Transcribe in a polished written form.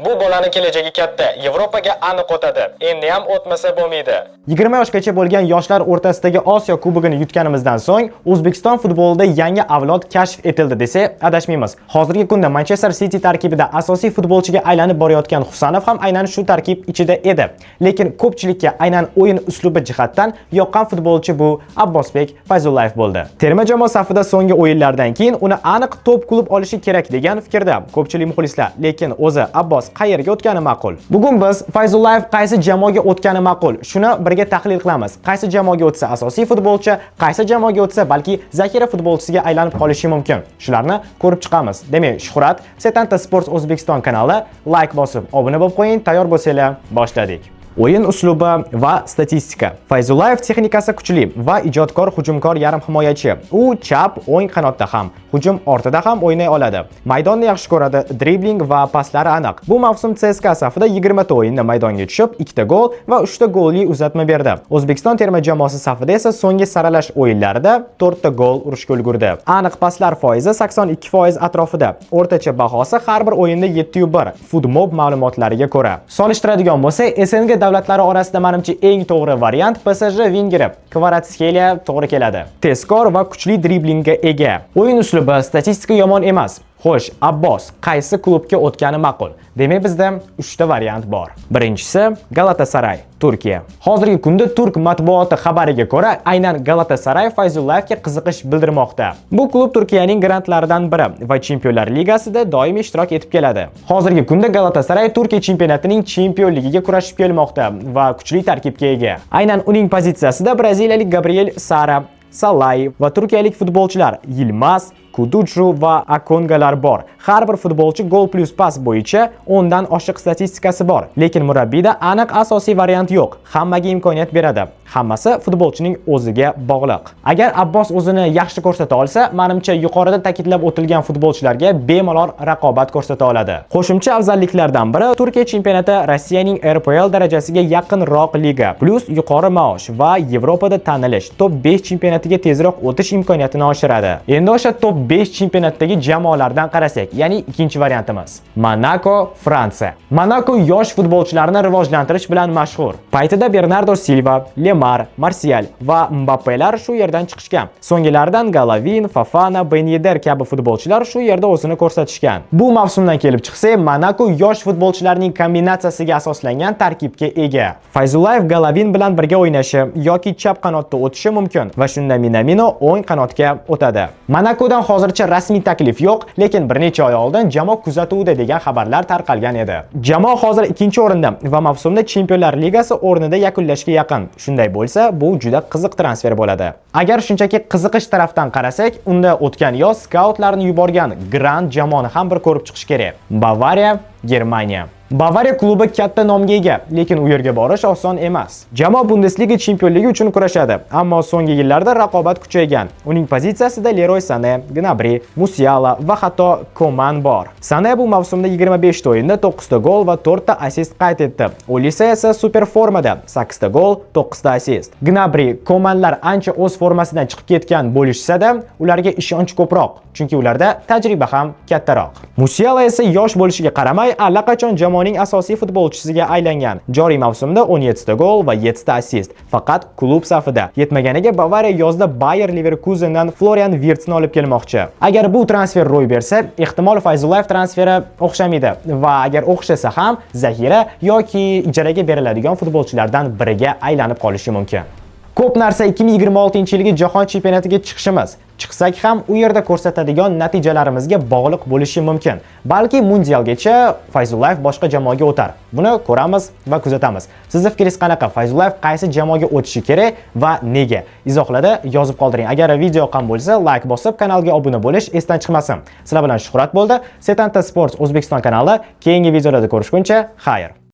Bu bolani kelajagi katta. Yevropaga aniq o'tadi. Endi ham o'tmasa bo'lmaydi. 20 yoshgacha bo'lgan yoshlar o'rtasidagi Osiyo Kubogini yutganimizdan so'ng O'zbekiston futbolida yangi avlod kashf etildi desak, adashmaymiz. Hozirgi kunda Manchester City tarkibida asosiy futbolchiga aylanib borayotgan Husanov ham aynan shu tarkib ichida edi. Lekin ko'pchilikka aynan o'yin uslubi jihatdan yoqqan futbolchi bu Abbosbek Fayzullayev bo'ldi. Terma jamoa safida so'nggi o'yinlardan keyin uni aniq top klub olishi kerak degan fikrda ko'pchilik muxlislar. Lekin o'zi Abbos qayerga o'tgani ma'qul? Bugun biz Fayzullayev qaysi jamoaga o'tgani ma'qul? Shuni birga tahlil qilamiz. Qaysi jamoaga o'tsa asosiy futbolchi, qaysi jamoaga o'tsa balki zaxira futbolchisiga aylanib qolishi mumkin. Shularni ko'rib chiqamiz. Demak, Shuhrat, Setanta Sports O'zbekiston kanali, like bosib, obuna bo'lib qo'ying. Tayyor bo'lsanglar, boshladik. O'yin uslubi va statistika. Fayzullayev texnikasi kuchli va ijodkor hujumkor yarim himoyachi. U chap o'ng qanotda ham, hujum ortida ham o'ynay oladi. Maydonni yaxshi ko'radi, dribling va paslari aniq. Bu mavsum CSKA safida 20 ta o'yinda maydonga tushib, 2 ta gol va 3 ta golli uzatma berdi. O'zbekiston terma jamoasi safida esa so'nggi saralash o'yinlarida 4 ta gol urishga ulgurdi. Aniq paslar foizi 82% atrofida. O'rtacha bahosi har bir o'yinda 7.1. Foodmob ma'lumotlariga ko'ra. Solishtiradigan bo'lsak, SNG davlatlari orasida menimcha eng to'g'ri variant PSG vingeri Kvaratskhelia to'g'ri keladi. Tezkor va kuchli driblingga ega. O'yin uslubi, statistika yomon emas. Xo'sh, Abbos qaysi klubga o'tgani ma'qul? Demak, bizda 3 ta variant bor. Birinchisi Galatasaray, Turkiya. Hozirgi kunda turk matbuoti xabariga ko'ra, aynan Galatasaray Fayzullayevga qiziqish bildirmoqda. Bu klub Turkiyaning grandlaridan biri va Chempionlar Ligasida doimiy ishtirok etib keladi. Hozirgi kunda Galatasaray Turkiya chempionatining chempionligiga kurashib kelmoqda va kuchli tarkibga ega. Aynan uning pozitsiyasida braziliyalik Gabriel Sara, Salai va turkiyalik futbolchilar Yilmaz, Kuducu va Akongalar bor. Har bir futbolchi gol plus pas bo'yicha 10 dan oshiq statistikasi bor. Lekin murabbiyda aniq asosiy variant yo'q. Hammaga imkoniyat beradi. Hammasi futbolchining o'ziga bog'liq. Agar Abbos o'zini yaxshi ko'rsata olsa, menimcha yuqorida ta'kidlab o'tilgan futbolchilarga bemalol raqobat ko'rsata oladi. Qo'shimcha afzalliklardan biri Turkiya chempionati Rossiyaning RPL darajasiga yaqinroq liga, plus yuqori maosh va Yevropada tanilish, top 5 chempionatiga tezroq o'tish imkoniyatini oshiradi. Endi o'sha top 5 chempionatdagi jamoalardan qarasak, ya'ni ikkinchi variantimiz. Monaco, Fransiya. Monaco yosh futbolchilarni rivojlantirish bilan mashhur. Paytida Bernardo Silva, Lemar, Martial va Mbappelar shu yerdan chiqishgan. So'nggilardan Galavin, Fofana, Ben Yedder kabi futbolchilar shu yerda o'zini ko'rsatishgan. Bu mavsumdan kelib chiqsa, Monaco yosh futbolchilarning kombinatsiyasiga asoslangan tarkibga ega. Fayzullayev Galavin bilan birga o'ynashi yoki chap qanotda o'tishi mumkin va shunda Minamino o'ng qanotga o'tadi. Monacodan hozircha rasmiy taklif yo'q, lekin bir necha oy oldin jamoa kuzatuvida degan xabarlar tarqalgan edi. Jamoa hozir 2-o'rinda va mavsumda Chempionlar Ligasi o'rnida yakunlashga yaqin. Shunday bo'lsa, bu juda qiziq transfer bo'ladi. Agar shunchaki qiziqish tarafdan qarasak, unda o'tgan yoz skautlarni yuborgan Grand jamoani ham bir ko'rib chiqish kerak. Bavariya, Germaniya. Bavariya klubi katta nomga ega, lekin u yerga borish oson emas. Jamoa Bundesliga chempionligi uchun kurashadi, ammo so'nggi yillarda raqobat kuchaygan. Uning pozitsiyasida Leroy Sané, Gnabry, Musiala va hatto Koman bor. Sané bu mavsumda 25 ta o'yinda 9 ta gol va 4 ta assist qayd etdi. Olise esa super formada, 8 ta gol, 9 ta assist. Gnabry, Komanlar ancha o'z formasidan chiqib ketgan bo'lishsa-da, ularga ishonch ko'proq, chunki ularda tajriba ham kattaroq. Musiala esa yosh bo'lishiga qaramay, allaqachon jamoaning asosiy futbolchisiga aylangan. Joriy mavsumda 17 ta gol va 7 ta assist. Faqat klub safida. Yetmaganiga Bavariya yozda Bayer Leverkusendan Florian Wirtzni olib kelmoqchi. Agar bu transfer ro'y bersa, ehtimol Fayzullayev transferi o'xshamaydi va agar o'xshasa ham zaxira yoki ijaraga beriladigan futbolchilardan biriga aylanib qolishi mumkin. Ko'p narsa 2026-yilgi jahon chempionatiga chiqishimiz, chiqsak ham u yerda ko'rsatadigan natijalarimizga bog'liq bo'lishi mumkin. Balki mundialgacha Fayzullayev boshqa jamoaga o'tar. Buni ko'ramiz va kuzatamiz. Sizning fikringiz qanaqa? Fayzullayev qaysi jamoaga o'tishi kerak va nega? Izohlarda yozib qoldiring. Agar video yoqqan bo'lsa, like bosib, kanalga obuna bo'lish esdan chiqmasin. Sizlar bilan Shuhrat bo'ldi. Setanta Sports O'zbekiston kanali. Keyingi videolarda ko'rishguncha, xayr.